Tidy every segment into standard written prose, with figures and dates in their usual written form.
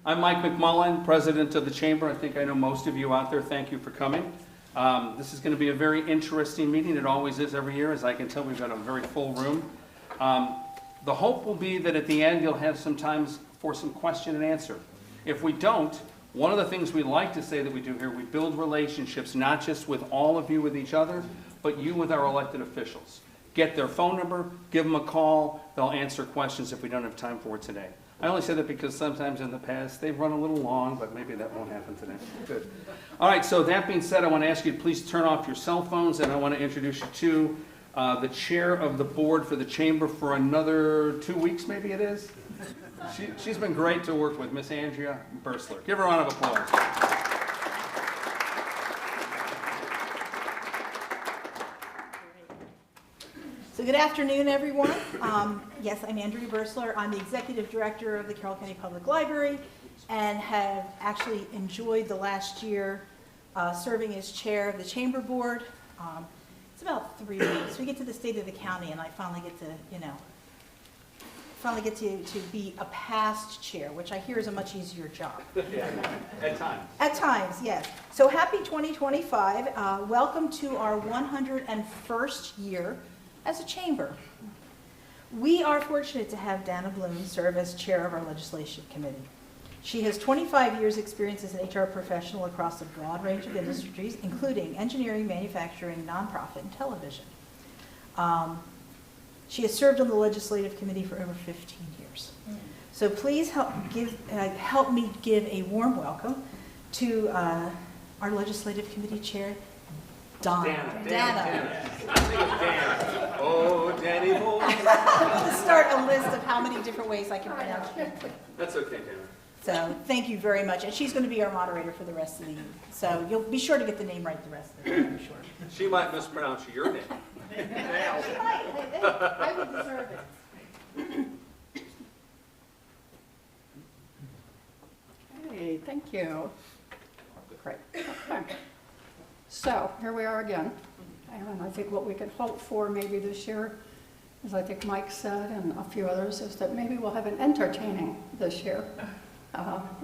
I'm Mike McMullen, President of the Chamber. I think I know most of you out there. Thank you for coming. This is going to be a very interesting meeting. It always is every year. As I can tell, we've got a very full room. The hope will be that at the end you'll have some time for some question and answer. If we don't, one of the things we like to say that we do here, we build relationships not just with all of you with each other, but you with our elected officials. Get their phone number, give them a call, they'll answer questions if we don't have time for it today. I only say that because sometimes in the past they've run a little long, but maybe that won't happen today. Good. All right, so that being said, I want to ask you to please turn off your cell phones, and I want to introduce you to the chair of the board for the chamber for another 2 weeks, maybe it is. She's been great to work with, Miss Andrea Bursler. Give her a round of applause. So good afternoon, everyone. Yes, I'm Andrea Bursler. I'm the Executive Director of the Carroll County Public Library and have actually enjoyed the last year serving as chair of the Chamber Board. It's about 3 weeks. We get to the state of the county and I finally get to be a past chair, which I hear is a much easier job. Yeah, at times. At times, yes. So happy 2025. Welcome to our 101st year as a chamber. We are fortunate to have Dana Bloom serve as chair of our legislative committee. She has 25 years experience as an HR professional across a broad range of industries, including engineering, manufacturing, nonprofit, and television. She has served on the legislative committee for over 15 years. So please help me give a warm welcome to our legislative committee chair, Dana. Oh, Danny boy. I'm going to start a list of how many different ways I can pronounce it. That's okay, Dana. So thank you very much. And she's going to be our moderator for the rest of the evening. So you'll be sure to get the name right the rest of the day, I'm sure. She might mispronounce your name. She might. I would deserve it. Hey, thank you. Great. Okay. So here we are again. And I think what we can hope for maybe this year, as I think Mike said and a few others, is that maybe we'll have an entertaining this year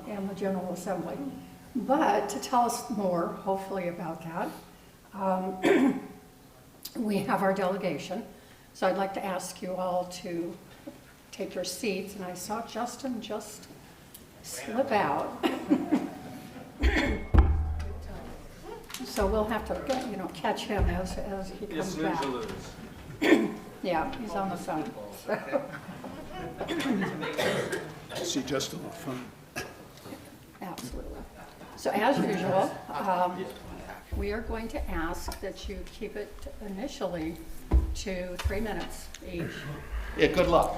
in the General Assembly. But to tell us more, hopefully, about that, we have our delegation. So I'd like to ask you all to take your seats. And I saw Justin just slip out. So we'll have to, catch him as he comes back. Yeah, he's on the phone. I see Justin on the phone. Absolutely. So as usual, we are going to ask that you keep it initially to 3 minutes each. Yeah, good luck.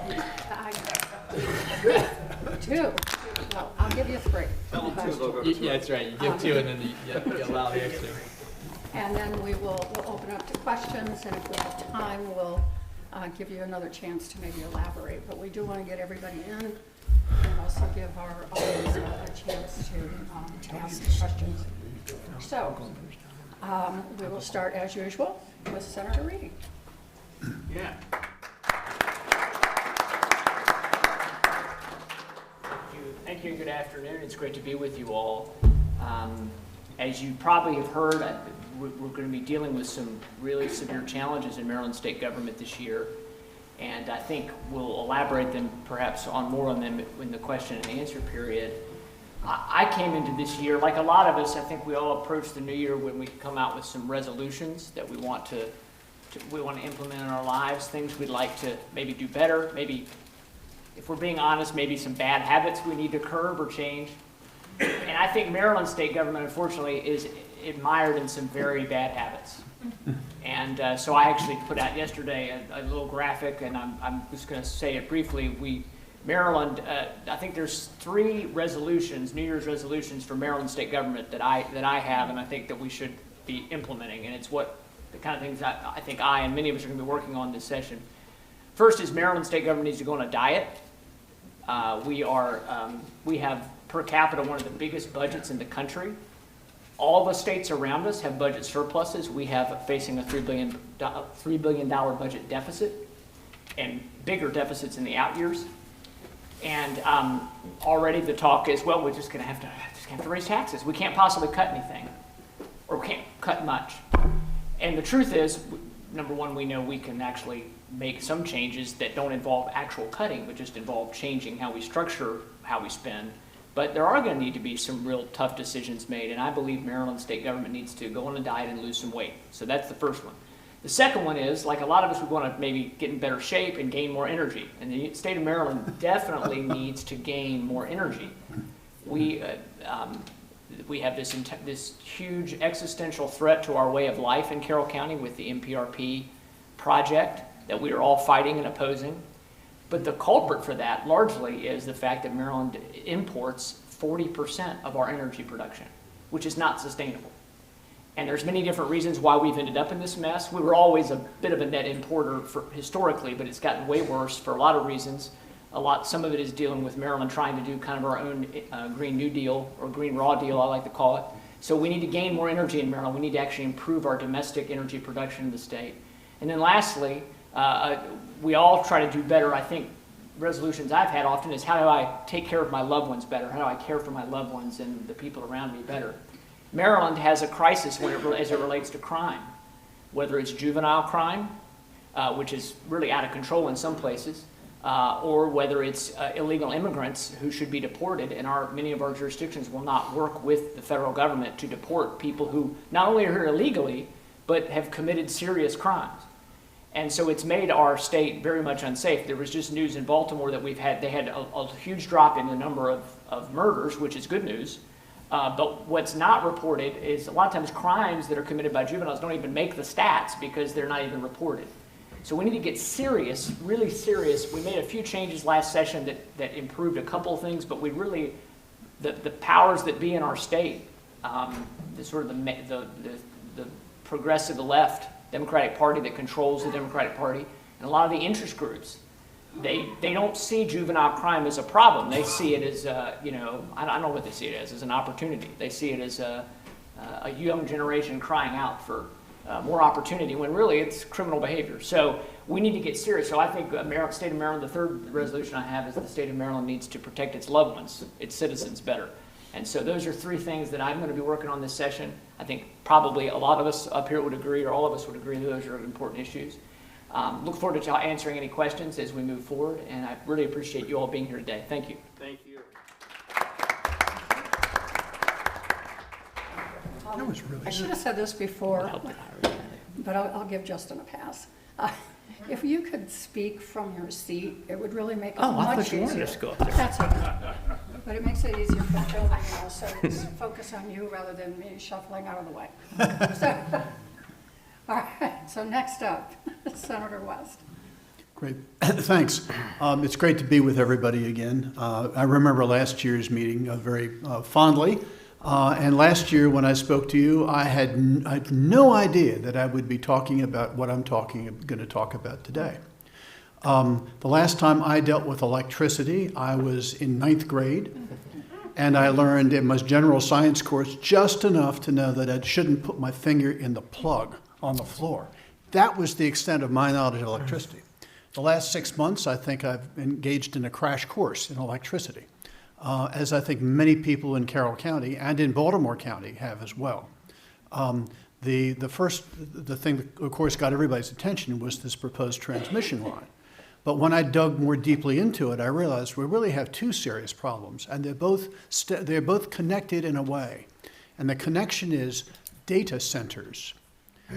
2. Well, I'll give you 3. Tell them 2, they'll go to 2. Yeah, that's right. You give 2 and then you allow the extra. And then we'll open up to questions, and if we have time, we'll give you another chance to maybe elaborate. But we do want to get everybody in and also give our audience a chance to ask questions. So we will start, as usual, with Senator Reedy. Yeah. Thank you and good afternoon. It's great to be with you all. As you probably have heard, we're going to be dealing with some really severe challenges in Maryland state government this year. And I think we'll elaborate them perhaps more on them in the question and answer period. I came into this year, like a lot of us, I think we all approach the new year when we come out with some resolutions that we want to implement in our lives, things we'd like to maybe do better, maybe, if we're being honest, maybe some bad habits we need to curb or change. And I think Maryland state government, unfortunately, is admired in some very bad habits. And so I actually put out yesterday a little graphic, and I'm just going to say it briefly. Maryland, I think there's 3 resolutions, New Year's resolutions for Maryland state government that I have, and I think that we should be implementing. And it's what the kind of things I think I and many of us are going to be working on this session. First is Maryland state government needs to go on a diet. We have per capita one of the biggest budgets in the country. All the states around us have budget surpluses. We have facing a $3 billion budget deficit and bigger deficits in the out years. And already the talk is, well, we're just going to have to raise taxes. We can't possibly cut anything, or we can't cut much. And the truth is, number one, we know we can actually make some changes that don't involve actual cutting, but just involve changing how we structure how we spend. But there are going to need to be some real tough decisions made, and I believe Maryland state government needs to go on a diet and lose some weight. So that's the first one. The second one is, like a lot of us, we want to maybe get in better shape and gain more energy. And the state of Maryland definitely needs to gain more energy. We have this huge existential threat to our way of life in Carroll County with the MPRP project that we are all fighting and opposing. But the culprit for that largely is the fact that Maryland imports 40% of our energy production, which is not sustainable. And there's many different reasons why we've ended up in this mess. We were always a bit of a net importer historically, but it's gotten way worse for a lot of reasons. Some of it is dealing with Maryland trying to do kind of our own Green New Deal, or Green Raw Deal, I like to call it. So we need to gain more energy in Maryland. We need to actually improve our domestic energy production in the state. And then lastly, we all try to do better. I think resolutions I've had often is, how do I take care of my loved ones better? How do I care for my loved ones and the people around me better? Maryland has a crisis as it relates to crime, whether it's juvenile crime, which is really out of control in some places, or whether it's illegal immigrants who should be deported, and many of our jurisdictions will not work with the federal government to deport people who not only are here illegally, but have committed serious crimes. And so it's made our state very much unsafe. There was just news in Baltimore that they had a huge drop in the number of murders, which is good news. But what's not reported is a lot of times crimes that are committed by juveniles don't even make the stats because they're not even reported. So we need to get serious, really serious. We made a few changes last session that improved a couple of things, but the powers that be in our state, the progressive left Democratic Party that controls the Democratic Party, and a lot of the interest groups, they don't see juvenile crime as a problem. They see it as, I don't know what they see it as an opportunity. They see it as a young generation crying out for more opportunity, when really it's criminal behavior. So we need to get serious. So I think state of Maryland, the third resolution I have is the state of Maryland needs to protect its loved ones, its citizens better. And so those are three things that I'm going to be working on this session. I think probably a lot of us up here would agree, or all of us would agree, that those are important issues. Look forward to answering any questions as we move forward, and I really appreciate you all being here today. Thank you. Thank you. That was really I should good. have said this before, but I'll give Justin a pass. If you could speak from your seat, it would really make it much easier. That's okay. But it makes it easier for Joe and I also to focus on you rather than me shuffling out of the way. So, all right, so next up, Senator West. Great, thanks. It's great to be with everybody again. I remember last year's meeting very fondly. And last year when I spoke to you, I had no idea that I would be talking about what I'm going to talk about today. The last time I dealt with electricity, I was in 9th grade, and I learned in my general science course just enough to know that I shouldn't put my finger in the plug on the floor. That was the extent of my knowledge of electricity. The last 6 months, I think I've engaged in a crash course in electricity, as I think many people in Carroll County and in Baltimore County have as well. The thing that, of course, got everybody's attention was this proposed transmission line. But when I dug more deeply into it, I realized we really have two serious problems, and they're both connected in a way. And the connection is data centers.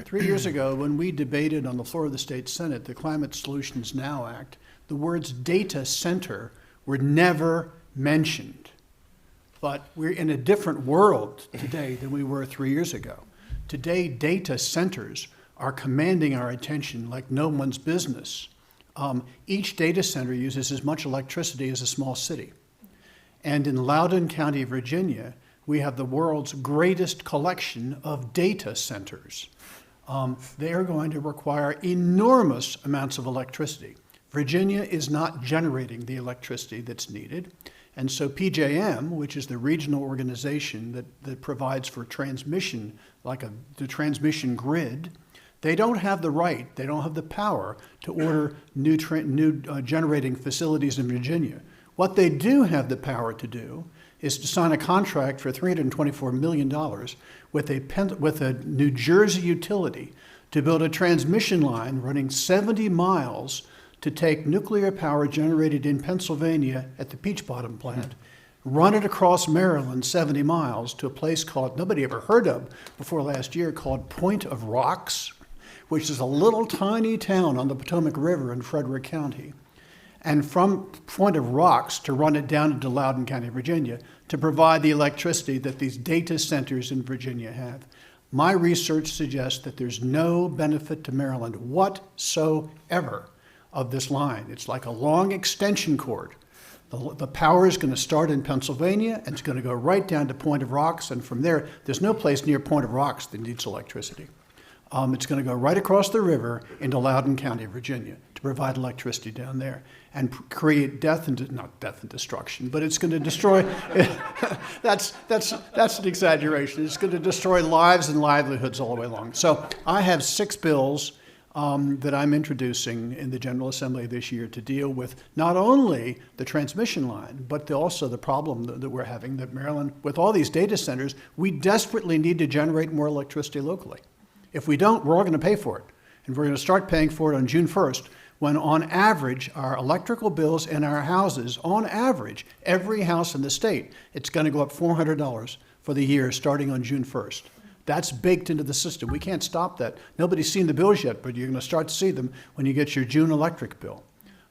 3 years ago, when we debated on the floor of the State Senate the Climate Solutions Now Act, the words data center were never mentioned. But we're in a different world today than we were 3 years ago. Today, data centers are commanding our attention like no one's business. Each data center uses as much electricity as a small city. And in Loudoun County, Virginia, we have the world's greatest collection of data centers. They are going to require enormous amounts of electricity. Virginia is not generating the electricity that's needed. And so PJM, which is the regional organization that provides for transmission, like the transmission grid, they don't have the right, they don't have the power to order new generating facilities in Virginia. What they do have the power to do is to sign a contract for $324 million with a New Jersey utility to build a transmission line running 70 miles to take nuclear power generated in Pennsylvania at the Peach Bottom plant, run it across Maryland 70 miles to a place called, nobody ever heard of before last year, called Point of Rocks, which is a little tiny town on the Potomac River in Frederick County. And from Point of Rocks to run it down into Loudoun County, Virginia, to provide the electricity that these data centers in Virginia have. My research suggests that there's no benefit to Maryland whatsoever of this line. It's like a long extension cord. The power is going to start in Pennsylvania, and it's going to go right down to Point of Rocks, and from there, there's no place near Point of Rocks that needs electricity. It's going to go right across the river into Loudoun County, Virginia, to provide electricity down there and create not death and destruction, but it's going to destroy, that's an exaggeration. It's going to destroy lives and livelihoods all the way along. So I have 6 bills that I'm introducing in the General Assembly this year to deal with not only the transmission line, but also the problem that we're having that Maryland, with all these data centers, we desperately need to generate more electricity locally. If we don't, we're all going to pay for it. And we're going to start paying for it on June 1st, when on average, our electrical bills in our houses, on average, every house in the state, it's going to go up $400 for the year starting on June 1st. That's baked into the system. We can't stop that. Nobody's seen the bills yet, but you're going to start to see them when you get your June electric bill.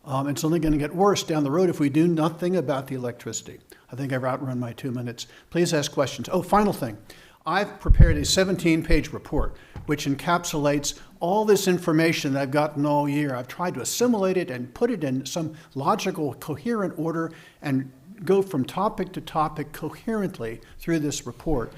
It's only going to get worse down the road if we do nothing about the electricity. I think I've outrun my 2 minutes. Please ask questions. Oh, final thing. I've prepared a 17-page report which encapsulates all this information that I've gotten all year. I've tried to assimilate it and put it in some logical, coherent order and go from topic to topic coherently through this report.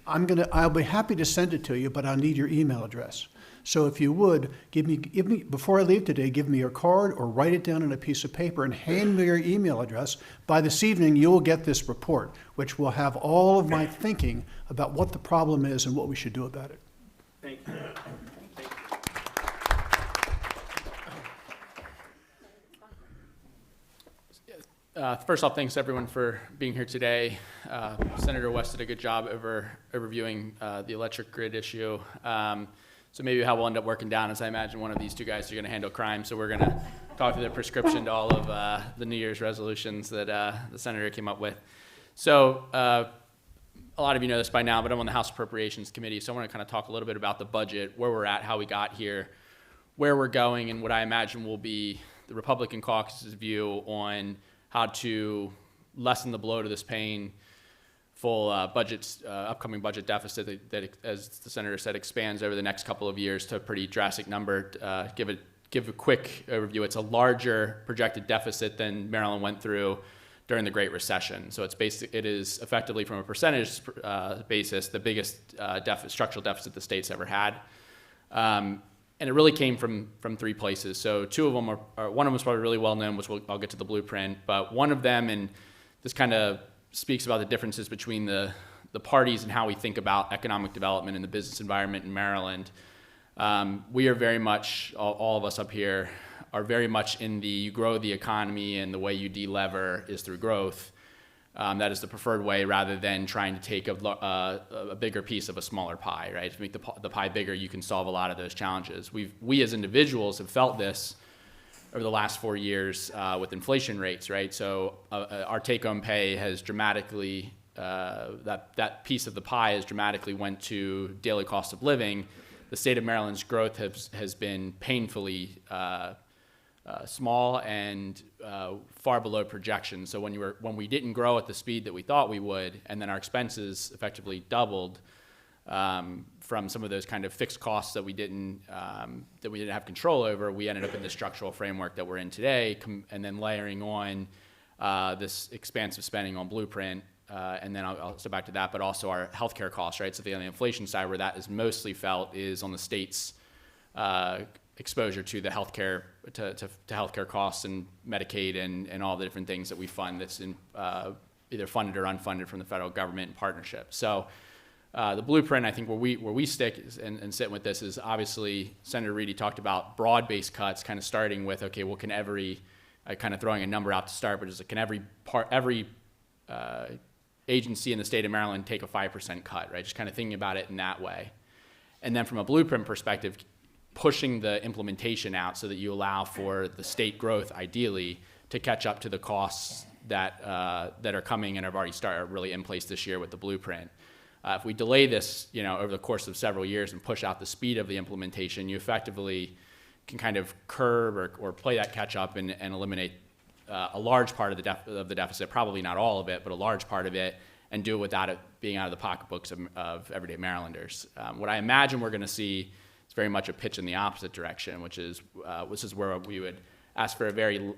I'll be happy to send it to you, but I'll need your email address. So if you would, give me, before I leave today, give me your card or write it down on a piece of paper and hand me your email address. By this evening, you'll get this report, which will have all of my thinking about what the problem is and what we should do about it. Thank you. First off, thanks everyone for being here today. Senator West did a good job overviewing the electric grid issue. So maybe how we'll end up working down is I imagine one of these 2 guys are going to handle crime. So we're going to talk through the prescription to all of the New Year's resolutions that the senator came up with. So a lot of you know this by now, but I'm on the House Appropriations Committee. So I want to kind of talk a little bit about the budget, where we're at, how we got here, where we're going, and what I imagine will be the Republican caucus's view on how to lessen the blow to this painful upcoming budget deficit that, as the senator said, expands over the next couple of years to a pretty drastic number. Give a quick overview. It's a larger projected deficit than Maryland went through during the Great Recession. So it is effectively, from a percentage basis, the biggest structural deficit the state's ever had. And it really came from 3 places. So 2 of them one of them is probably really well known, which I'll get to the blueprint. But one of them, and this kind of speaks about the differences between the parties and how we think about economic development in the business environment in Maryland. We are very much, all of us up here, are very much in the you grow the economy and the way you de-lever is through growth. That is the preferred way, rather than trying to take a bigger piece of a smaller pie, right? To make the pie bigger, you can solve a lot of those challenges. We as individuals have felt this over the last 4 years with inflation rates, right? So our take-home pay has dramatically, that piece of the pie has dramatically went to daily cost of living. The state of Maryland's growth has been painfully small and far below projections. So when we didn't grow at the speed that we thought we would, and then our expenses effectively doubled from some of those kind of fixed costs that we didn't have control over, we ended up in the structural framework that we're in today, and then layering on this expansive spending on Blueprint, and then I'll step back to that, but also our healthcare costs, right? So on the inflation side, where that is mostly felt is on the state's exposure to the healthcare to healthcare costs and Medicaid and all the different things that we fund that's either funded or unfunded from the federal government in partnership. So the Blueprint, I think where we stick and sit with this is obviously Senator Reedy talked about broad-based cuts, kind of starting with, okay, well, can every kind of throwing a number out to start, but can every agency in the state of Maryland take a 5% cut, right? Just kind of thinking about it in that way. And then from a blueprint perspective, pushing the implementation out so that you allow for the state growth, ideally, to catch up to the costs that are coming and have already started really in place this year with the blueprint. If we delay this, over the course of several years and push out the speed of the implementation, you effectively can kind of curb or play that catch up and eliminate a large part of the deficit, probably not all of it, but a large part of it, and do it without it being out of the pocketbooks of everyday Marylanders. What I imagine we're going to see is very much a pitch in the opposite direction, which is where we would ask for a very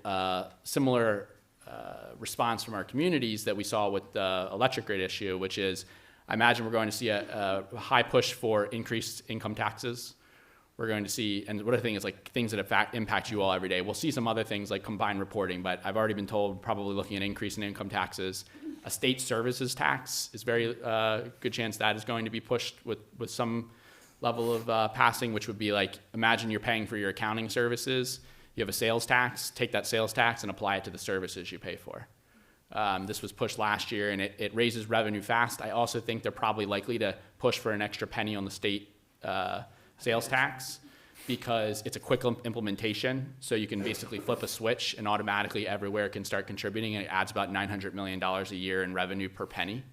similar response from our communities that we saw with the electric grid issue, which is I imagine we're going to see a high push for increased income taxes. We're going to see, and what I think is like things that impact you all every day. We'll see some other things like combined reporting, but I've already been told probably looking at increase in income taxes. A state services tax is very good chance that is going to be pushed with some level of passing, which would be like, imagine you're paying for your accounting services. You have a sales tax, take that sales tax and apply it to the services you pay for. This was pushed last year, and it raises revenue fast. I also think they're probably likely to push for an extra penny on the state sales tax because it's a quick implementation. So you can basically flip a switch and automatically everywhere can start contributing, and it adds about $900 million a year in revenue per penny.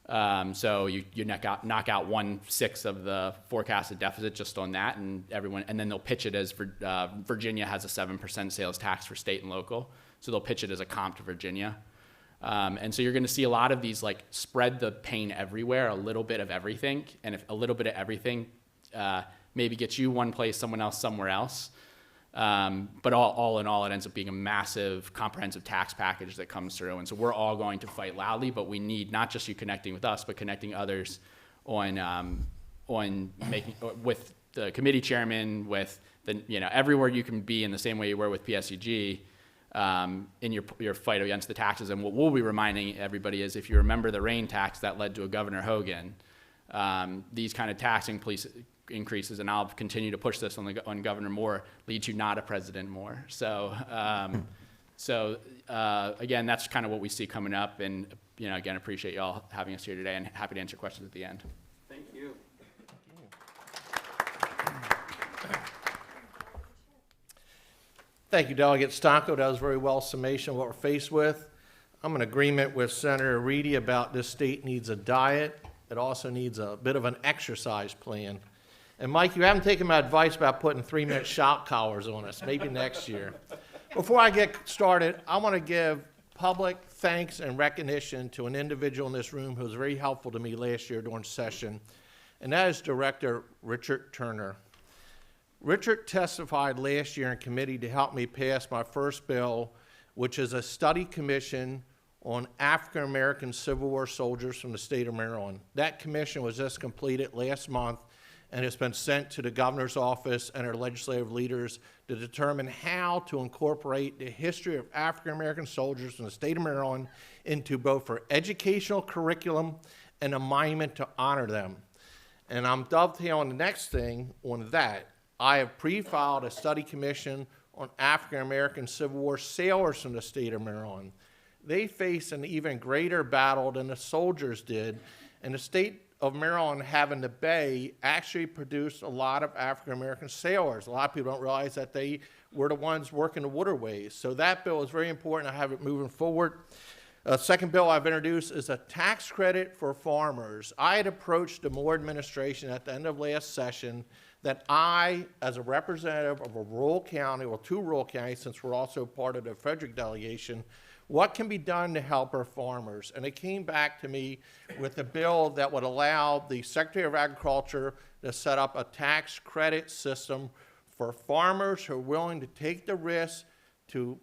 So you knock out 1/6 of the forecasted deficit just on that, and then they'll pitch it as Virginia has a 7% sales tax for state and local. So they'll pitch it as a comp to Virginia. And so you're going to see a lot of these like spread the pain everywhere, a little bit of everything. And if a little bit of everything maybe gets you one place, someone else somewhere else. But all in all, it ends up being a massive comprehensive tax package that comes through. And so we're all going to fight loudly, but we need not just you connecting with us, but connecting others on making with the committee chairman, with everywhere you can be in the same way you were with PSEG. In your fight against the taxes. And what we'll be reminding everybody is, if you remember the rain tax that led to a Governor Hogan, these kind of tax increases, and I'll continue to push this on Governor Moore, lead to not a President Moore. So, again, that's kind of what we see coming up. And, again, appreciate y'all having us here today, and happy to answer questions at the end. Thank you. Thank you, Delegate Stocco. That was very well summation of what we're faced with. I'm in agreement with Senator Reedy about this state needs a diet. It also needs a bit of an exercise plan. And Mike, you haven't taken my advice about putting 3-minute shock collars on us. Maybe next year. Before I get started, I want to give public thanks and recognition to an individual in this room who was very helpful to me last year during session, and that is Director Richard Turner. Richard testified last year in committee to help me pass my first bill, which is a study commission on African American Civil War soldiers from the state of Maryland. That commission was just completed last month, and it's been sent to the governor's office and our legislative leaders to determine how to incorporate the history of African American soldiers from the state of Maryland into both our educational curriculum and a monument to honor them. And I'm dovetailing the next thing on that. I have pre-filed a study commission on African American Civil War sailors from the state of Maryland. They faced an even greater battle than the soldiers did, and the state of Maryland, having the bay, actually produced a lot of African American sailors. A lot of people don't realize that they were the ones working the waterways. So that bill is very important. I have it moving forward. Second bill I've introduced is a tax credit for farmers. I had approached the Moore administration at the end of last session that I, as a representative of a rural county, or 2 rural counties, since we're also part of the Frederick delegation, what can be done to help our farmers? And it came back to me with a bill that would allow the Secretary of Agriculture to set up a tax credit system for farmers who are willing to take the risk to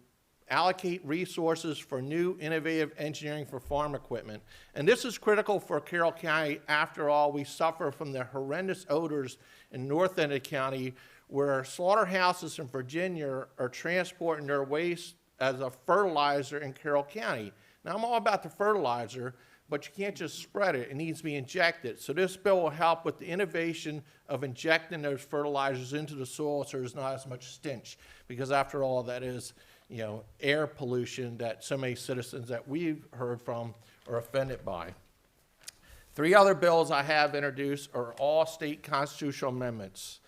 allocate resources for new innovative engineering for farm equipment. And this is critical for Carroll County. After all, we suffer from the horrendous odors in north end of the county where slaughterhouses in Virginia are transporting their waste as a fertilizer in Carroll County. Now, I'm all about the fertilizer, but you can't just spread it. It needs to be injected. So this bill will help with the innovation of injecting those fertilizers into the soil so there's not as much stench, because after all, that is air pollution that so many citizens that we've heard from are offended by. 3 other bills I have introduced are all state constitutional amendments.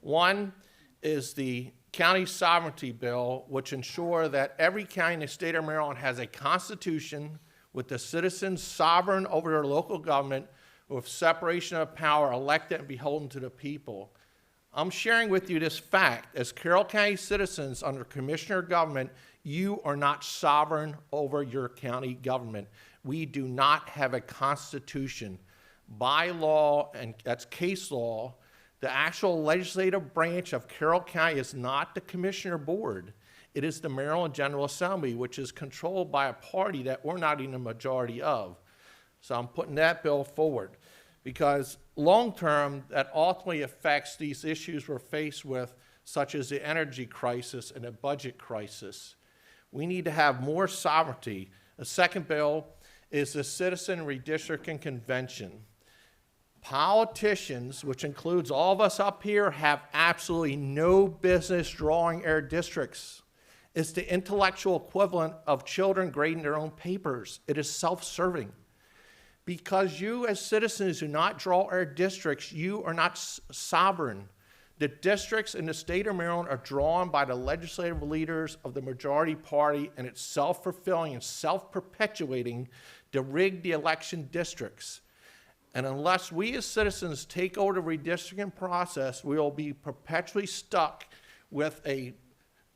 One is the county sovereignty bill, which ensure that every county in the state of Maryland has a constitution with the citizens sovereign over their local government with separation of power, elected and beholden to the people. I'm sharing with you this fact. As Carroll County citizens under commissioner government, you are not sovereign over your county government. We do not have a constitution. By law, and that's case law, the actual legislative branch of Carroll County is not the commissioner board. It is the Maryland General Assembly, which is controlled by a party that we're not even a majority of. So I'm putting that bill forward because long-term, that ultimately affects these issues we're faced with, such as the energy crisis and the budget crisis. We need to have more sovereignty. The second bill is the Citizen Redistricting Convention. Politicians, which includes all of us up here, have absolutely no business drawing our districts. It's the intellectual equivalent of children grading their own papers. It is self-serving. Because you as citizens do not draw our districts, you are not sovereign. The districts in the state of Maryland are drawn by the legislative leaders of the majority party, and it's self-fulfilling and self-perpetuating to rig the election districts. And unless we as citizens take over the redistricting process, we will be perpetually stuck with a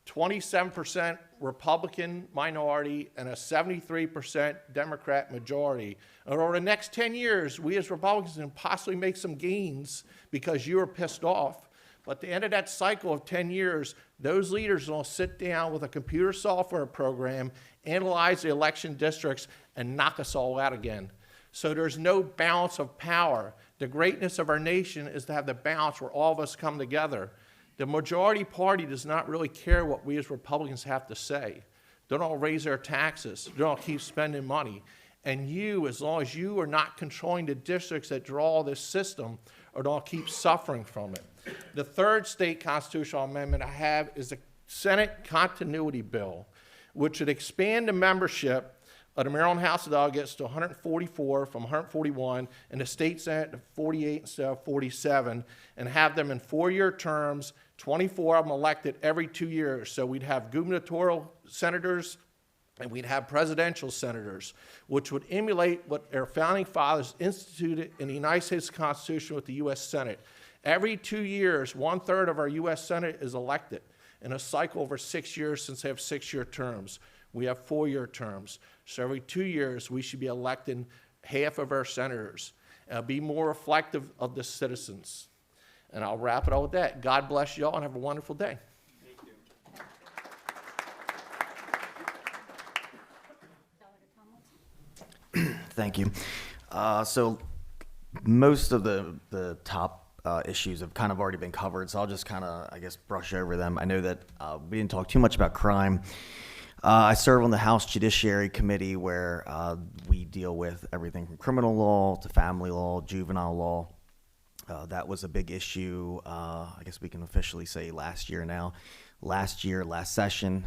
27% Republican minority and a 73% Democrat majority. And over the next 10 years, we as Republicans can possibly make some gains because you are pissed off. But at the end of that cycle of 10 years, those leaders will sit down with a computer software program, analyze the election districts, and knock us all out again. So there's no balance of power. The greatness of our nation is to have the balance where all of us come together. The majority party does not really care what we as Republicans have to say. They don't raise their taxes. They don't keep spending money. And you, as long as you are not controlling the districts that draw this system, or don't keep suffering from it. The third state constitutional amendment I have is the Senate Continuity Bill, which would expand the membership of the Maryland House of Delegates to 144 from 141, and the state Senate to 48 instead of 47, and have them in 4-year terms, 24 of them elected every 2 years. So we'd have gubernatorial senators and we'd have presidential senators, which would emulate what our founding fathers instituted in the United States Constitution with the U.S. Senate. Every 2 years, 1/3 of our U.S. Senate is elected in a cycle over 6 years, since they have 6-year terms. We have 4-year terms. So every 2 years, we should be electing half of our senators. Be more reflective of the citizens. And I'll wrap it all with that. God bless you all and have a wonderful day. Thank you. So most of the top issues have kind of already been covered, so I'll just kind of, I guess, brush over them. I know that we didn't talk too much about crime. I serve on the House Judiciary Committee, where we deal with everything from criminal law to family law, juvenile law. That was a big issue, I guess we can officially say last last session.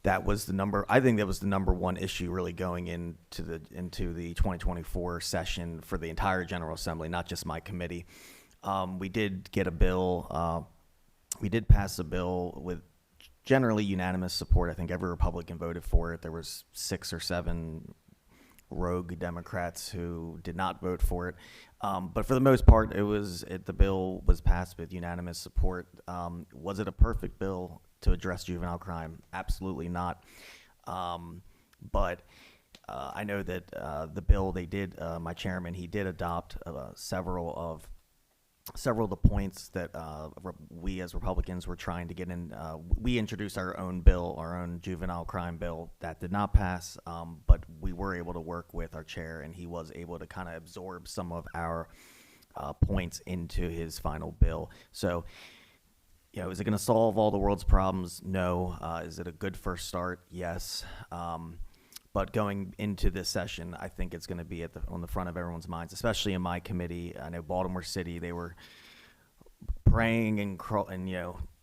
That was I think that was the number one issue really going into the 2024 session for the entire General Assembly, not just my committee. We did get a bill, we did pass a bill with generally unanimous support. I think every Republican voted for it. There was 6 or 7 rogue Democrats who did not vote for it. But for the most part, the bill was passed with unanimous support. Was it a perfect bill to address juvenile crime? Absolutely not. But I know that the bill my chairman, he did adopt several of the points that we as Republicans were trying to get in. We introduced our own bill, our own juvenile crime bill, that did not pass, but we were able to work with our chair, and he was able to kind of absorb some of our points into his final bill. So, is it going to solve all the world's problems? No. Is it a good first start? Yes. But going into this session, I think it's going to be on the front of everyone's minds, especially in my committee. I know Baltimore City, they were praying and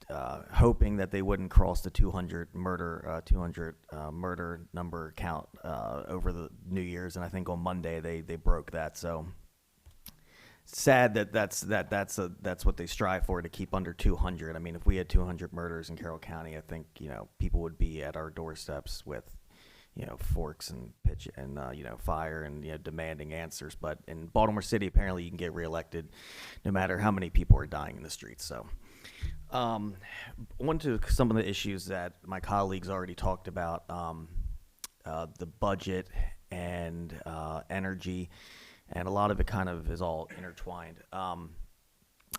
hoping that they wouldn't cross the 200 murder number count over the New Year's, and I think on Monday they broke that. So sad that's what they strive for, to keep under 200. I mean, if we had 200 murders in Carroll County, I think people would be at our doorsteps with forks and pitch and fire and demanding answers. But in Baltimore City, apparently you can get reelected no matter how many people are dying in the streets. So on to some of the issues that my colleagues already talked about, the budget and energy, and a lot of it kind of is all intertwined. I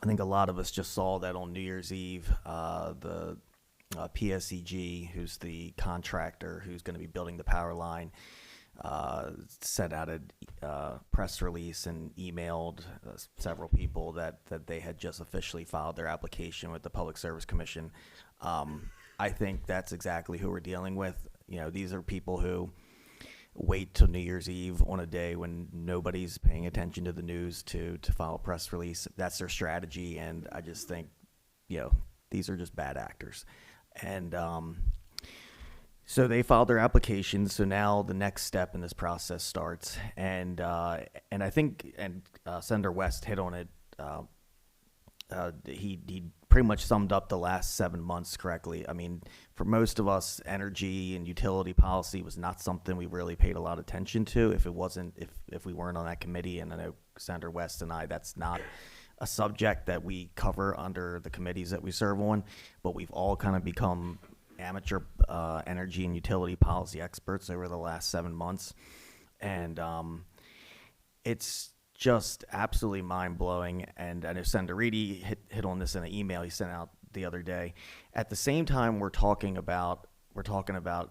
think a lot of us just saw that on New Year's Eve, the PSEG, who's the contractor who's going to be building the power line, sent out a press release and emailed several people that they had just officially filed their application with the Public Service Commission. I think that's exactly who we're dealing with. These are people who wait till New Year's Eve on a day when nobody's paying attention to the news to file a press release. That's their strategy, and I just think, these are just bad actors. And so they filed their application. So now the next step in this process starts, and I think Senator West hit on it. He pretty much summed up the last 7 months correctly. I mean, for most of us, energy and utility policy was not something we really paid a lot of attention to. If we weren't on that committee, and I know Senator West and I, that's not a subject that we cover under the committees that we serve on, but we've all kind of become amateur energy and utility policy experts over the last 7 months. And it's just absolutely mind-blowing. And I know Senator Reedy hit on this in an email he sent out the other day. At the same time, we're talking about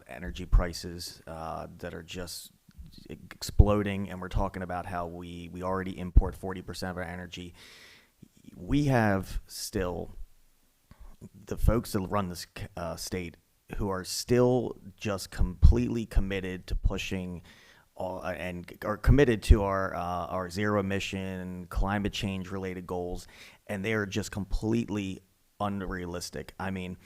energy prices that are just exploding, and we're talking about how we already import 40% of our energy. We have still the folks that run this state who are still just completely committed to pushing and are committed to our zero emission climate change related goals, and they are just completely unrealistic. I mean,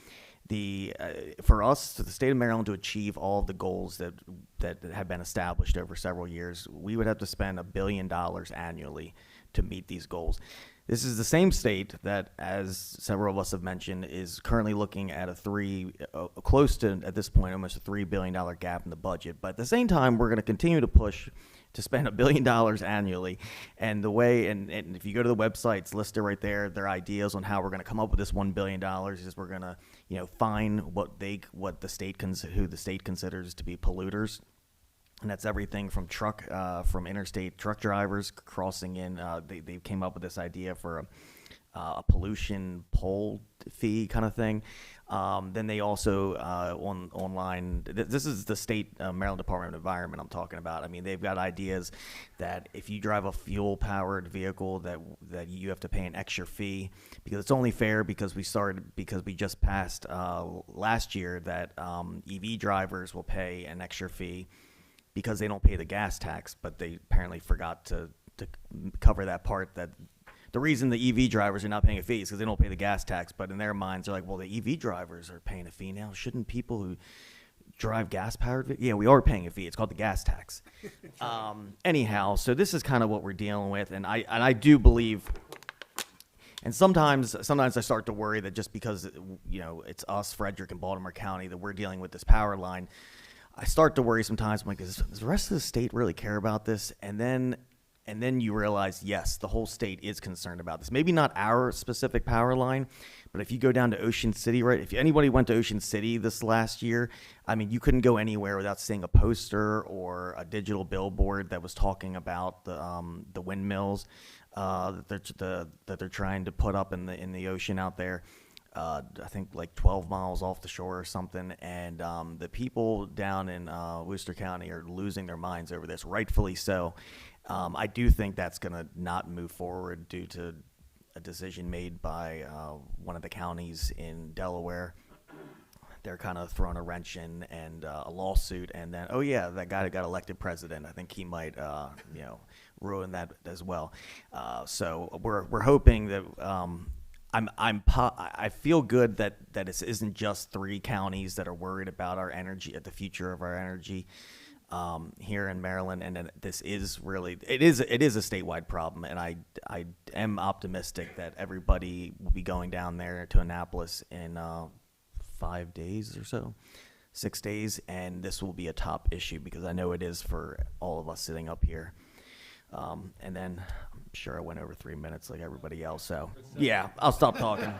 for us, the state of Maryland, to achieve all of the goals that have been established over several years, we would have to spend $1 billion annually to meet these goals. This is the same state that, as several of us have mentioned, is currently looking at close to, at this point, almost a $3 billion gap in the budget. But at the same time, we're going to continue to push to spend $1 billion annually. And and if you go to the website, it's listed right there, their ideas on how we're going to come up with this $1 billion is we're going to find who the state considers to be polluters. And that's everything from from interstate truck drivers crossing in. They came up with this idea for a pollution poll fee kind of thing. Then they also online. This is the state Maryland Department of Environment I'm talking about. I mean, they've got ideas that if you drive a fuel-powered vehicle, that you have to pay an extra fee, because it's only fair because we just passed last year that EV drivers will pay an extra fee because they don't pay the gas tax, but they apparently forgot to cover that part. That the reason the EV drivers are not paying a fee is because they don't pay the gas tax, but in their minds, they're like, well, the EV drivers are paying a fee now. Shouldn't people who drive gas-powered? Yeah, we are paying a fee. It's called the gas tax. Anyhow, so this is kind of what we're dealing with, and I do believe. And sometimes I start to worry that just because it's us, Frederick and Baltimore County, that we're dealing with this power line, I start to worry sometimes. I'm like, does the rest of the state really care about this? And then you realize, yes, the whole state is concerned about this. Maybe not our specific power line, but if you go down to Ocean City, right? If anybody went to Ocean City this last year, I mean, you couldn't go anywhere without seeing a poster or a digital billboard that was talking about the windmills that they're trying to put up in the ocean out there. I think like 12 miles off the shore or something, and the people down in Worcester County are losing their minds over this, rightfully so. I do think that's going to not move forward due to a decision made by one of the counties in Delaware. They're kind of throwing a wrench in and a lawsuit, and then, oh yeah, that guy that got elected president, I think he might ruin that as well. So we're hoping that I feel good that this isn't just 3 counties that are worried about our energy, the future of our energy here in Maryland, and that this is really it is a statewide problem, and I am optimistic that everybody will be going down there to Annapolis in 5 days or so, 6 days, and this will be a top issue because I know it is for all of us sitting up here. And then I'm sure I went over 3 minutes like everybody else, so yeah, I'll stop talking.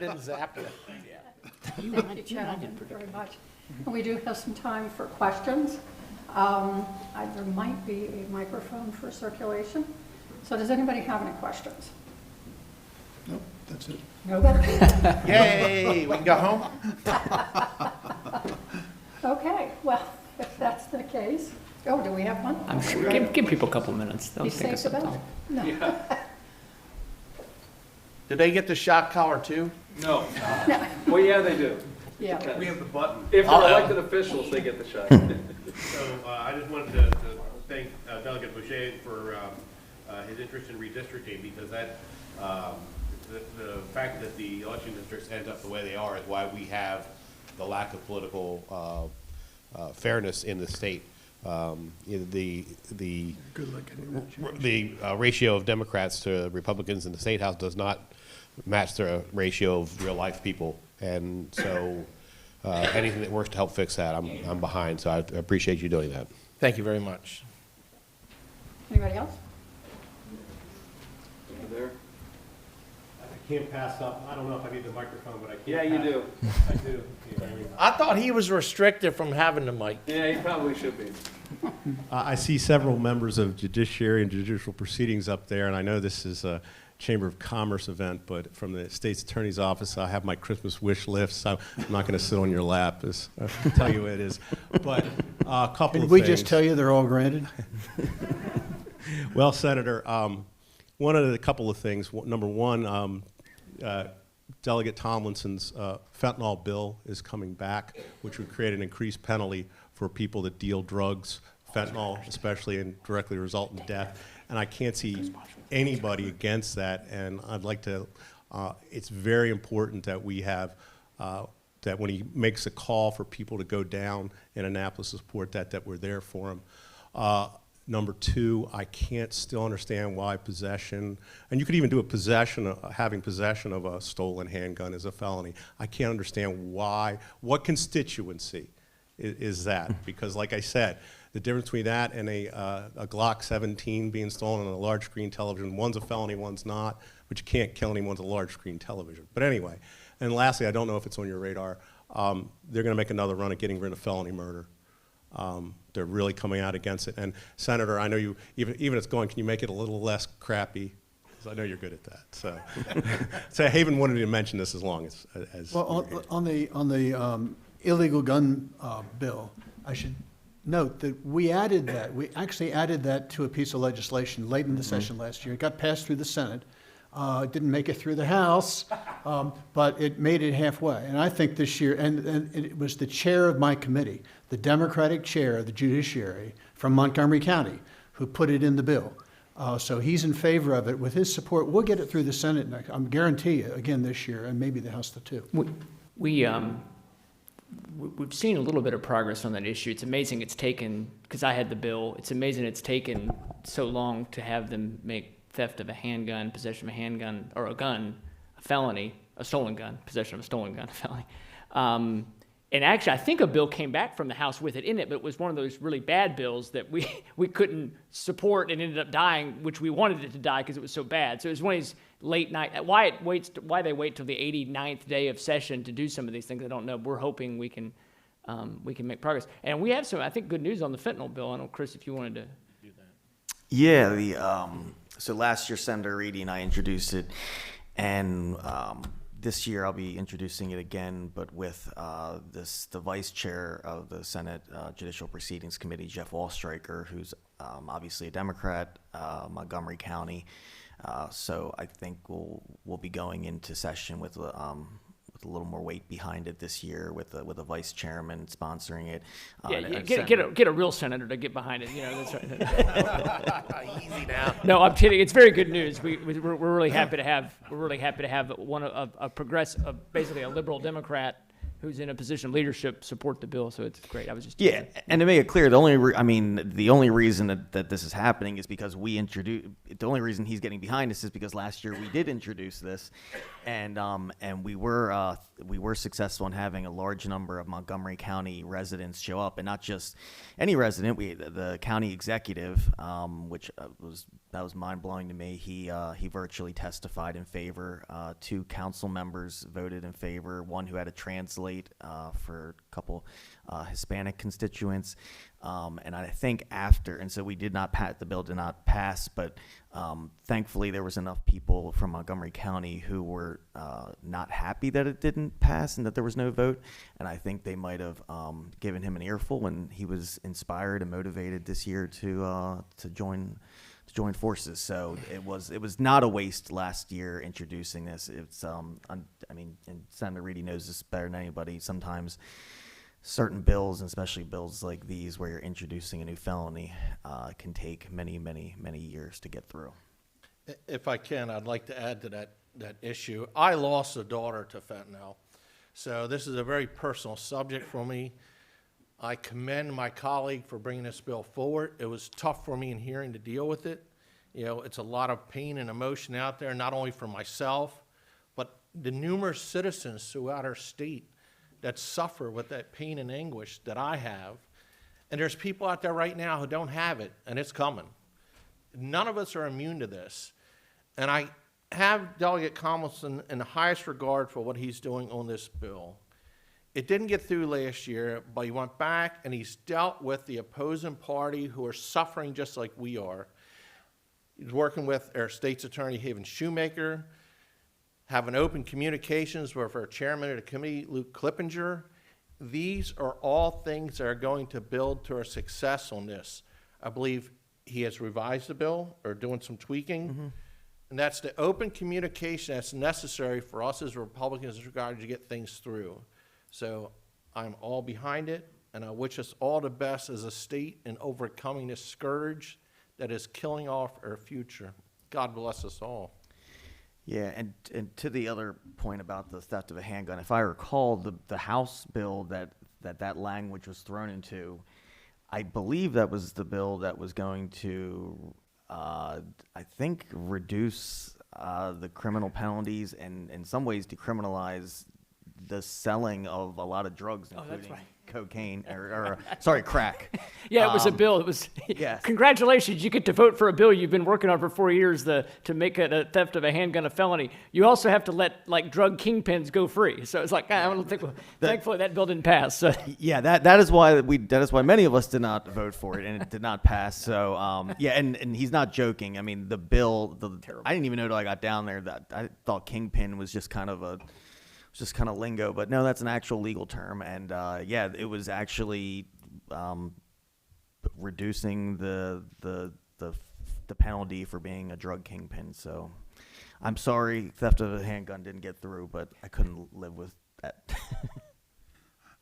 Didn't zap you. Thank you, gentlemen, very much. And we do have some time for questions. There might be a microphone for circulation. So does anybody have any questions? Nope, that's it. Nobody? Yay, we can go home? Okay, well, if that's the case. Oh, do we have one? I'm sure, give people a couple minutes. They'll Be think of safe about something. it. No. Did they get the shock collar too? No. Well, yeah, they do. Yeah. We have the button. If they're elected officials, they get the shot. So I just wanted to thank Delegate Boucher for his interest in redistricting, because that the fact that the election districts end up the way they are is why we have the lack of political fairness in the state. The ratio of Democrats to Republicans in the state house does not match the ratio of real life people, and so anything that works to help fix that, I'm behind. So I appreciate you doing that. Thank you very much. Anybody else? There. I can't pass up. I don't know if I need the microphone, but I can't. Yeah, you do. I do. I thought he was restricted from having the mic. Yeah, you probably should be. I see several members of judiciary and judicial proceedings up there, and I know this is a Chamber of Commerce event, but from the state's attorney's office, I have my Christmas wish list. So I'm not going to sit on your lap, I'll tell you it is. But a couple Did of we things. just tell you they're all granted? Well, Senator, one of the couple of things. Number one, Delegate Tomlinson's fentanyl bill is coming back, which would create an increased penalty for people that deal drugs, fentanyl especially, and directly result in death. And I can't see anybody against that. And I'd like to, it's very important that we have, that when he makes a call for people to go down in Annapolis to support that we're there for him. Number two, I can't still understand why possession, and you could even do a possession, having possession of a stolen handgun is a felony. I can't understand why, what constituency is that? Because like I said, the difference between that and a Glock 17 being stolen on a large screen television, one's a felony, one's not, but you can't kill anyone's a large screen television. But anyway, and lastly, I don't know if it's on your radar, they're gonna make another run at getting rid of felony murder. They're really coming out against it. And Senator, I know you, even it's going, can you make it a little less crappy? Because I know you're good at that. So, so I haven't wanted to mention this as long as Well, on the illegal gun bill, I should note that we added that. We actually added that to a piece of legislation late in the session last year. It got passed through the Senate. It didn't make it through the House, but it made it halfway. And I think this year, and it was the chair of my committee, the Democratic chair of the Judiciary from Montgomery County, who put it in the bill. So he's in favor of it. With his support, we'll get it through the Senate, I guarantee you, again this year, and maybe the House too. We've seen a little bit of progress on that issue. It's amazing it's taken, because I had the bill, it's amazing it's taken so long to have them make theft of a handgun, possession of a handgun, or a gun, a felony, a stolen gun, possession of a stolen gun, a felony. And actually, I think a bill came back from the House with it in it, but it was one of those really bad bills that we couldn't support and ended up dying, which we wanted it to die because it was so bad. So it was one of these late night, why they wait till the 89th day of session to do some of these things, I don't know. We're hoping we can make progress. And we have some, I think, good news on the fentanyl bill. I don't know, Chris, if you wanted to do that. Yeah, so last year, Senator Reedy and I introduced it, and this year I'll be introducing it again, but with the vice chair of the Senate Judicial Proceedings Committee, Jeff Wallstreicher, who's obviously a Democrat, Montgomery County. So I think we'll be going into session with with a little more weight behind it this year with a vice chairman sponsoring it. Yeah, and- and get a real senator to get behind it, you know, that's right. Easy now. No, I'm kidding. It's very good news. We're really happy to have one of a basically a liberal Democrat who's in a position of leadership support the bill. So it's great. I was just Yeah, and to make it clear, the only reason that this is happening is because the only reason he's getting behind this is because last year we did introduce this, and we were successful in having a large number of Montgomery County residents show up, and not just any resident. The county executive, which was mind blowing to me. He virtually testified in favor. 2 council members voted in favor. One who had to translate for a couple Hispanic constituents, and I think so we did not the bill did not pass, but thankfully there was enough people from Montgomery County who were not happy that it didn't pass and that there was no vote, and I think they might have given him an earful when he was inspired and motivated this year to join forces. So it was not a waste last year introducing this. It's I mean, and Senator Reedy knows this better than anybody. Sometimes certain bills, and especially bills like these where you're introducing a new felony, can take many years to get through. If I can, I'd like to add to that issue. I lost a daughter to fentanyl, so this is a very personal subject for me. I commend my colleague for bringing this bill forward. It was tough for me in hearing to deal with it. You know, it's a lot of pain and emotion out there, not only for myself, but the numerous citizens throughout our state that suffer with that pain and anguish that I have. And there's people out there right now who don't have it, and it's coming. None of us are immune to this. And I have Delegate Tomlinson in the highest regard for what he's doing on this bill. It didn't get through last year, but he went back and he's dealt with the opposing party who are suffering just like we are. He's working with our state's attorney, Haven Shoemaker, having open communications with our chairman of the committee, Luke Clippinger. These are all things that are going to build to our success on this. I believe he has revised the bill or doing some tweaking. Mm-hmm. And that's the open communication that's necessary for us as Republicans in regard to get things through. So I'm all behind it, and I wish us all the best as a state in overcoming this scourge that is killing off our future. God bless us all. Yeah, and to the other point about the theft of a handgun, if I recall, the House bill that language was thrown into, I believe that was the bill that was going to, I think, reduce the criminal penalties and in some ways decriminalize the selling of a lot of drugs, including cocaine or crack. Yeah, it was a bill. It was. Yes. Congratulations, you get to vote for a bill you've been working on for 4 years to make a theft of a handgun a felony. You also have to let drug kingpins go free. So it's like I don't think. Thankfully, that bill didn't pass. So. Yeah, that is why many of us did not vote for it, and it did not pass. So yeah, and he's not joking. I mean, the bill. I didn't even know till I got down there that I thought kingpin was just kind of lingo, but no, that's an actual legal term. And yeah, it was actually reducing the penalty for being a drug kingpin. So I'm sorry, theft of a handgun didn't get through, but I couldn't live with that.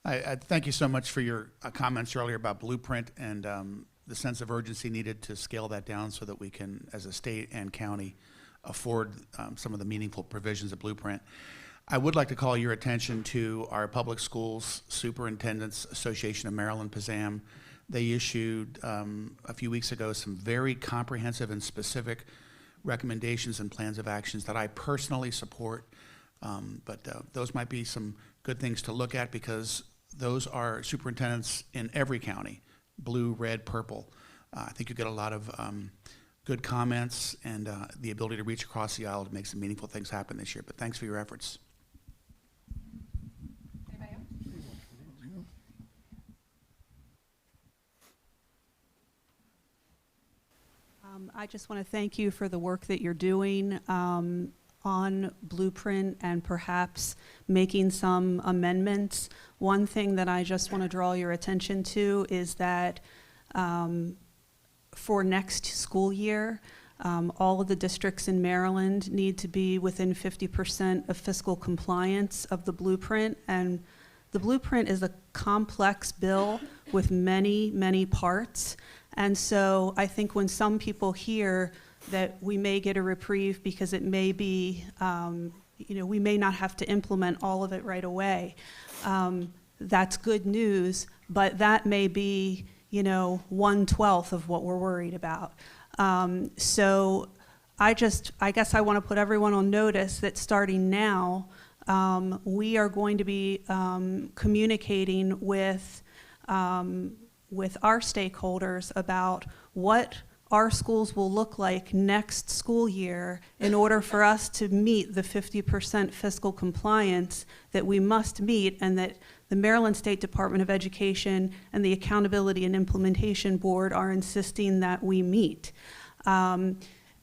I thank you so much for your comments earlier about Blueprint and the sense of urgency needed to scale that down so that we can, as a state and county, afford some of the meaningful provisions of Blueprint. I would like to call your attention to our Public Schools Superintendents Association of Maryland, PASAM. They issued a few weeks ago some very comprehensive and specific recommendations and plans of actions that I personally support. But those might be some good things to look at because those are superintendents in every county, blue, red, purple. I think you get a lot of good comments and the ability to reach across the aisle to make some meaningful things happen this year. But thanks for your efforts. I just want to thank you for the work that you're doing on Blueprint and perhaps making some amendments. One thing that I just want to draw your attention to is that for next school year, All of the districts in Maryland need to be within 50% of fiscal compliance of the blueprint, and the blueprint is a complex bill with many, many parts. And so I think when some people hear that we may get a reprieve because it may be, we may not have to implement all of it right away, that's good news, but that may be, 1/12 of what we're worried about. So I guess I want to put everyone on notice that starting now, we are going to be communicating with our stakeholders about what our schools will look like next school year in order for us to meet the 50% fiscal compliance that we must meet, and that the Maryland State Department of Education and the Accountability and Implementation Board are insisting that we meet.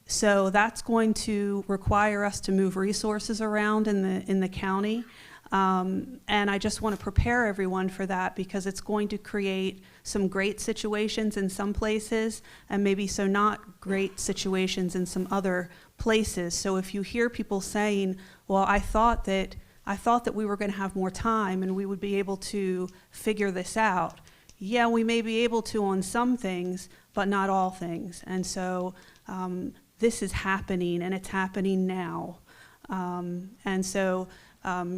So that's going to require us to move resources around in the county. And I just want to prepare everyone for that, because it's going to create some great situations in some places and maybe so not great situations in some other places. So if you hear people saying, well, I thought that we were going to have more time and we would be able to figure this out. Yeah, we may be able to on some things, but not all things. And so this is happening, and it's happening now. And so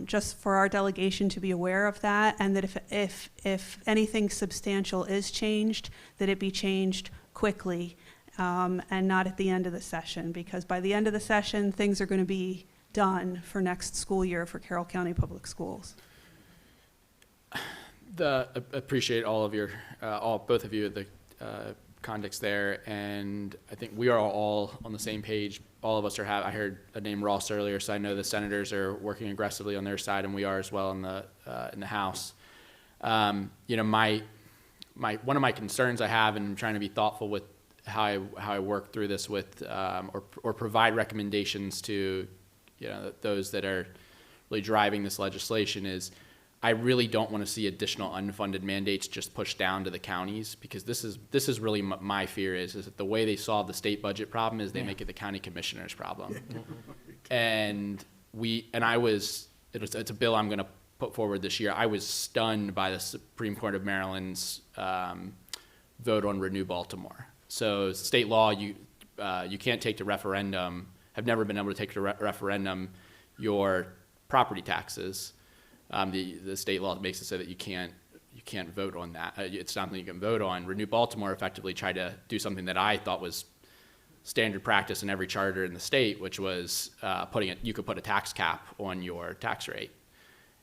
just for our delegation to be aware of that, and that if anything substantial is changed, that it be changed quickly and not at the end of the session, because by the end of the session, things are going to be done for next school year for Carroll County Public Schools. Appreciate all of your, both of you, the context there, and I think we are all on the same page. All of us are. I heard a name Ross earlier, so I know the senators are working aggressively on their side, and we are as well in the House. One of my concerns I have, and I'm trying to be thoughtful with how I work through this with, or provide recommendations to, those that are really driving this legislation, is I really don't want to see additional unfunded mandates just pushed down to the counties, because this is really my fear is that the way they solve the state budget problem is they make it the county commissioner's problem. And it's a bill I'm going to put forward this year. I was stunned by the Supreme Court of Maryland's vote on Renew Baltimore. So state law, you can't take to referendum, have never been able to take to referendum your property taxes. The state law makes it so that you can't vote on that. It's not something you can vote on. Renew Baltimore effectively tried to do something that I thought was standard practice in every charter in the state, which was you could put a tax cap on your tax rate.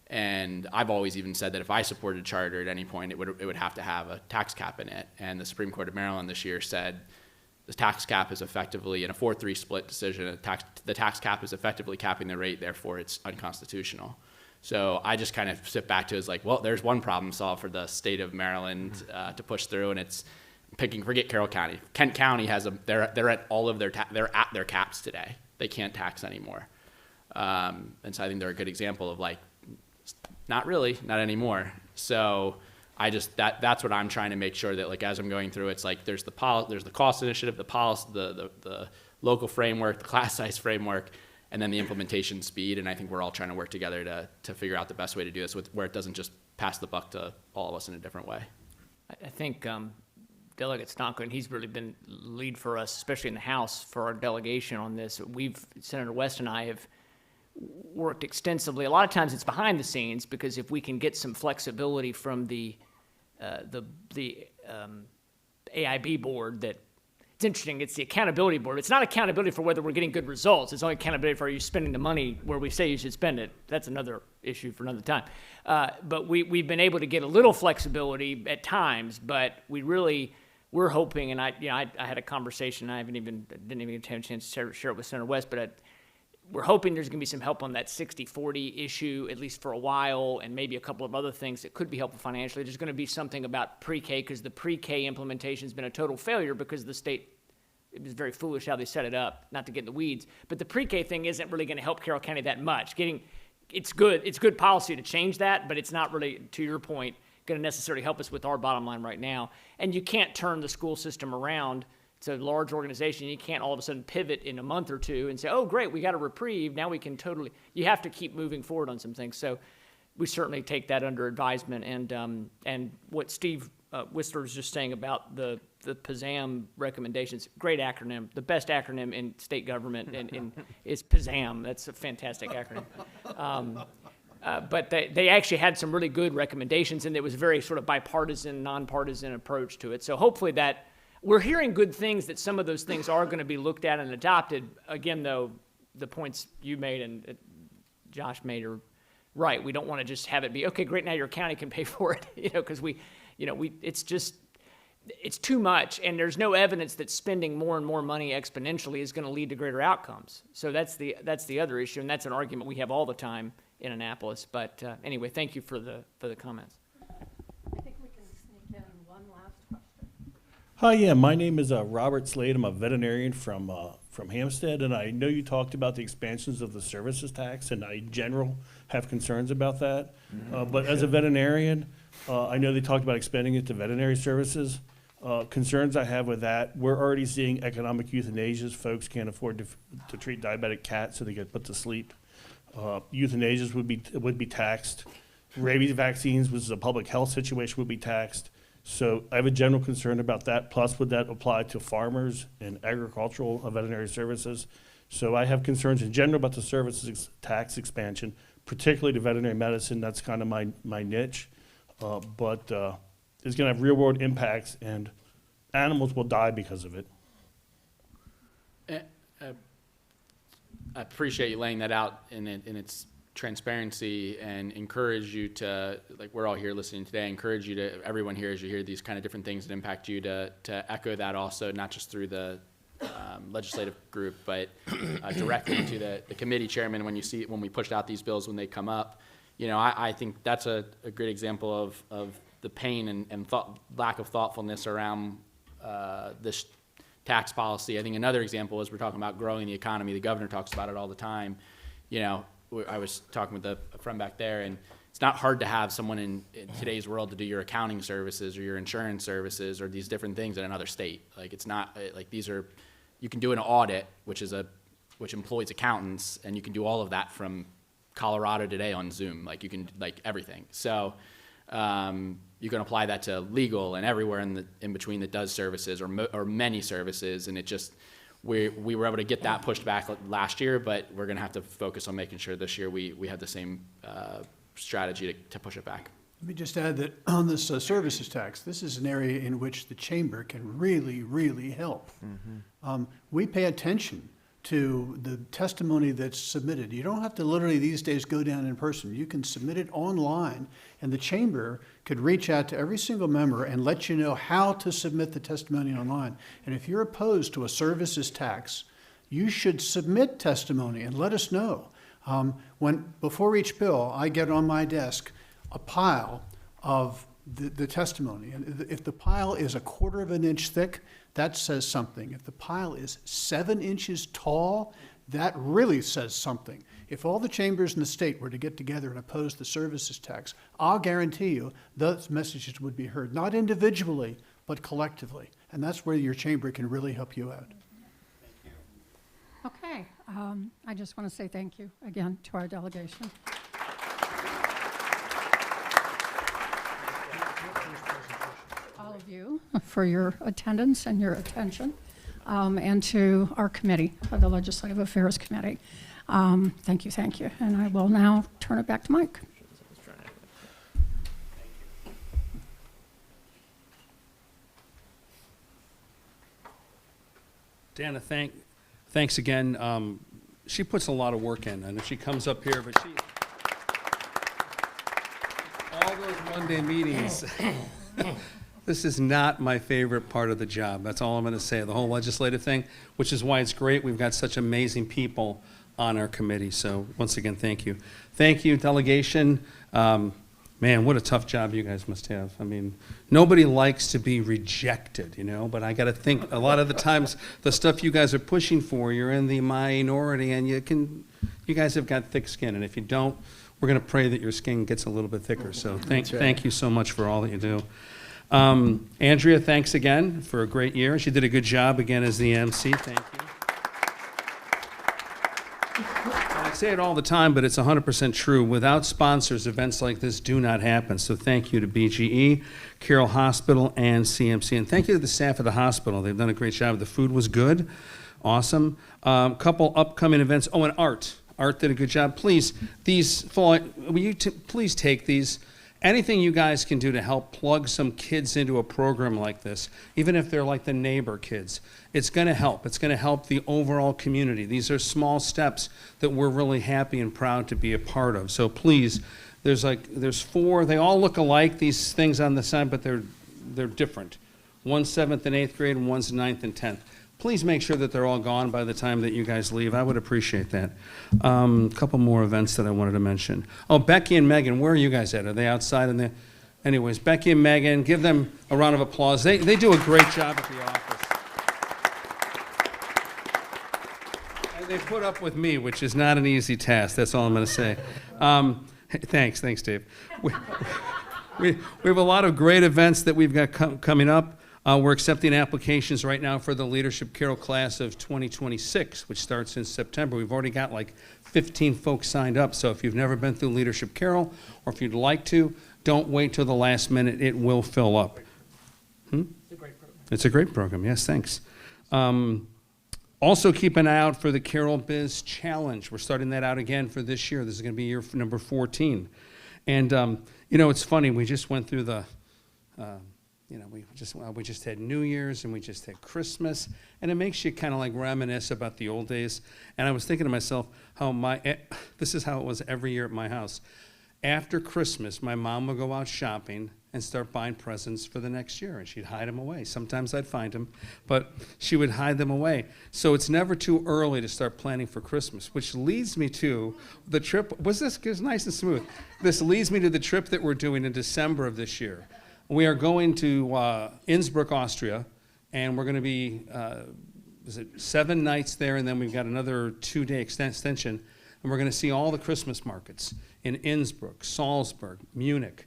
And I've always even said that if I supported a charter at any point, it would have to have a tax cap in it. And the Supreme Court of Maryland this year said the tax cap is effectively, in a 4-3 split decision, the tax cap is effectively capping the rate, therefore it's unconstitutional. So I just kind of sit back to is like, well, there's one problem solved for the state of Maryland to push through, and it's forget Carroll County. Kent County they're at all of they're at their caps today. They can't tax anymore. And so I think they're a good example of like, not really, not anymore. So I just, that's what I'm trying to make sure that, like, as I'm going through, it's like there's the cost initiative, the policy, the local framework, the class size framework, and then the implementation speed. And I think we're all trying to work together to figure out the best way to do this where it doesn't just pass the buck to all of us in a different way. I think Delegate Stonko, he's really been lead for us, especially in the House, for our delegation on this. Senator West and I have worked extensively. A lot of times it's behind the scenes, because if we can get some flexibility from the AIB board, that it's interesting. It's the accountability board. It's not accountability for whether we're getting good results. It's only accountability for, are you spending the money where we say you should spend it. That's another issue for another time. But we've been able to get a little flexibility at times, but we're hoping, and I had a conversation. I didn't even get a chance to share it with Senator West, but we're hoping there's going to be some help on that 60-40 issue, at least for a while, and maybe a couple of other things that could be helpful financially. There's going to be something about pre-K, because the pre-K implementation has been a total failure because the state, it was very foolish how they set it up, not to get in the weeds. But the pre-K thing isn't really going to help Carroll County that much. It's good policy to change that, but it's not really, to your point, going to necessarily help us with our bottom line right now. And you can't turn the school system around. It's a large organization. You can't all of a sudden pivot in a month or two and say, oh, great, we got a reprieve. Now we can totally, you have to keep moving forward on some things. So we certainly take that under advisement. And what Steve Whistler was just saying about the PZAM recommendations, great acronym, the best acronym in state government is PZAM. That's a fantastic acronym. But they actually had some really good recommendations, and it was a very sort of bipartisan, nonpartisan approach to it. So hopefully that, we're hearing good things that some of those things are going to be looked at and adopted. Again, though, the points you made and Josh made are right. We don't want to just have it be, okay, great, now your county can pay for it, because it's too much, and there's no evidence that spending more and more money exponentially is going to lead to greater outcomes. So that's the other issue, and that's an argument we have all the time in Annapolis. But anyway, thank you for the comments. I think we can sneak in one last question. Hi, yeah, my name is Robert Slade. I'm a veterinarian from Hampstead, and I know you talked about the expansions of the services tax, and I in general have concerns about that. But as a veterinarian, I know they talked about expanding it to veterinary services. Concerns I have with that, we're already seeing economic euthanasia. Folks can't afford to treat diabetic cats, so they get put to sleep. Euthanasias would be taxed. Rabies vaccines, which is a public health situation, would be taxed. So I have a general concern about that. Plus, would that apply to farmers and agricultural veterinary services? So I have concerns in general about the services tax expansion, particularly to veterinary medicine. That's kind of my niche. But it's going to have real world impacts, and animals will die because of it. I appreciate you laying that out in its transparency, and encourage you to, like we're all here listening today, encourage you to, everyone here, as you hear these kind of different things that impact you, to echo that also, not just through the legislative group, but directly to the committee chairman when we pushed out these bills, when they come up. I think that's a great example of the pain and lack of thoughtfulness around this tax policy. I think another example is we're talking about growing the economy. The governor talks about it all the time. I was talking with a friend back there, and it's not hard to have someone in today's world to do your accounting services or your insurance services or these different things in another state. Like, it's not like these are, you can do an audit, which employs accountants, and you can do all of that from Colorado today on Zoom. Like, you can, like, everything. So you can apply that to legal and everywhere in between that does services or many services, and it just, we were able to get that pushed back last year, but we're going to have to focus on making sure this year we have the same strategy to push it back. Let me just add that on this services tax, this is an area in which the chamber can really, really help. We pay attention to the testimony that's submitted. You don't have to literally these days go down in person. You can submit it online, and the chamber could reach out to every single member and let you know how to submit the testimony online. And if you're opposed to a services tax, you should submit testimony and let us know. Before each bill, I get on my desk a pile of the testimony. And if the pile is 1/4 of an inch thick, that says something. If the pile is 7 inches tall, that really says something. If all the chambers in the state were to get together and oppose the services tax, I'll guarantee you those messages would be heard, not individually, but collectively. And that's where your chamber can really help you out. Okay, I just want to say thank you again to our delegation. All of you for your attendance and your attention, and to our committee, the Legislative Affairs Committee. Thank you. And I will now turn it back to Mike. Dana, thanks again. She puts a lot of work in, and she comes up here, but all those Monday meetings, this is not my favorite part of the job. That's all I'm going to say, the whole legislative thing, which is why it's great. We've got such amazing people on our committee. So once again, thank you. Thank you, delegation. Man, what a tough job you guys must have. I mean, nobody likes to be rejected, but I got to think a lot of the times the stuff you guys are pushing for, you're in the minority, and you guys have got thick skin, and if you don't, we're going to pray that your skin gets a little bit thicker. So thank you so much for all that you do. Andrea, thanks again for a great year. She did a good job again as the MC. Thank you. And I say it all the time, but it's 100% true. Without sponsors, events like this do not happen. So thank you to BGE, Carroll Hospital, and CMC. And thank you to the staff of the hospital. They've done a great job. The food was good. Awesome. Couple upcoming events. Oh, and Art. Art did a good job. Please, will you please take these? Anything you guys can do to help plug some kids into a program like this, even if they're like the neighbor kids, it's going to help. It's going to help the overall community. These are small steps that we're really happy and proud to be a part of. So please, there's 4. They all look alike, these things on the side, but they're different. One's 7th and 8th grade, and one's 9th and 10th. Please make sure that they're all gone by the time that you guys leave. I would appreciate that. A couple more events that I wanted to mention. Oh, Becky and Megan, where are you guys at? Are they outside in the... Anyways, Becky and Megan, give them a round of applause. They do a great job at the office. And they put up with me, which is not an easy task. That's all I'm going to say. Thanks, Dave. We have a lot of great events that we've got coming up. We're accepting applications right now for the Leadership Carroll class of 2026, which starts in September. We've already got like 15 folks signed up, so if you've never been through Leadership Carroll, or if you'd like to, don't wait till the last minute. It will fill up. It's a great program. It's a great program, yes, thanks. Also keep an eye out for the Carroll Biz Challenge. We're starting that out again for this year. This is going to be year number 14. And, it's funny, we just went through the... we just had New Year's and we just had Christmas, and it makes you kind of like reminisce about the old days. And I was thinking to myself how this is how it was every year at my house. After Christmas, my mom would go out shopping and start buying presents for the next year, and she'd hide them away. Sometimes I'd find them, but she would hide them away. So it's never too early to start planning for Christmas, which leads me to the trip. It was nice and smooth. This leads me to the trip that we're doing in December of this year. We are going to Innsbruck, Austria, and we're going to be 7 nights there, and then we've got another 2-day extension, and we're going to see all the Christmas markets in Innsbruck, Salzburg, Munich,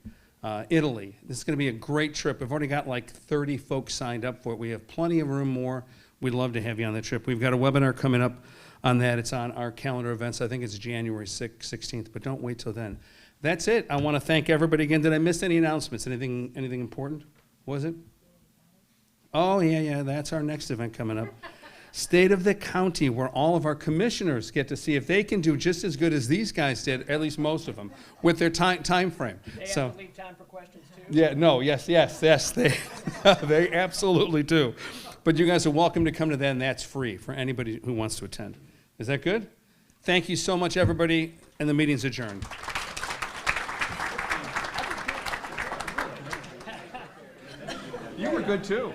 Italy. This is going to be a great trip. We've already got like 30 folks signed up for it. We have plenty of room more. We'd love to have you on the trip. We've got a webinar coming up on that. It's on our calendar events. I think it's January 16th, but don't wait till then. That's it. I want to thank everybody again. Did I miss any announcements? Anything important? Was it? Oh, yeah, that's our next event coming up. State of the County, where all of our commissioners get to see if they can do just as good as these guys did, at least most of them, with their time frame. They have to leave time for questions, too? Yeah, no, yes, they absolutely do. But you guys are welcome to come to that, and that's free for anybody who wants to attend. Is that good? Thank you so much, everybody, and the meeting's adjourned. You were good, too.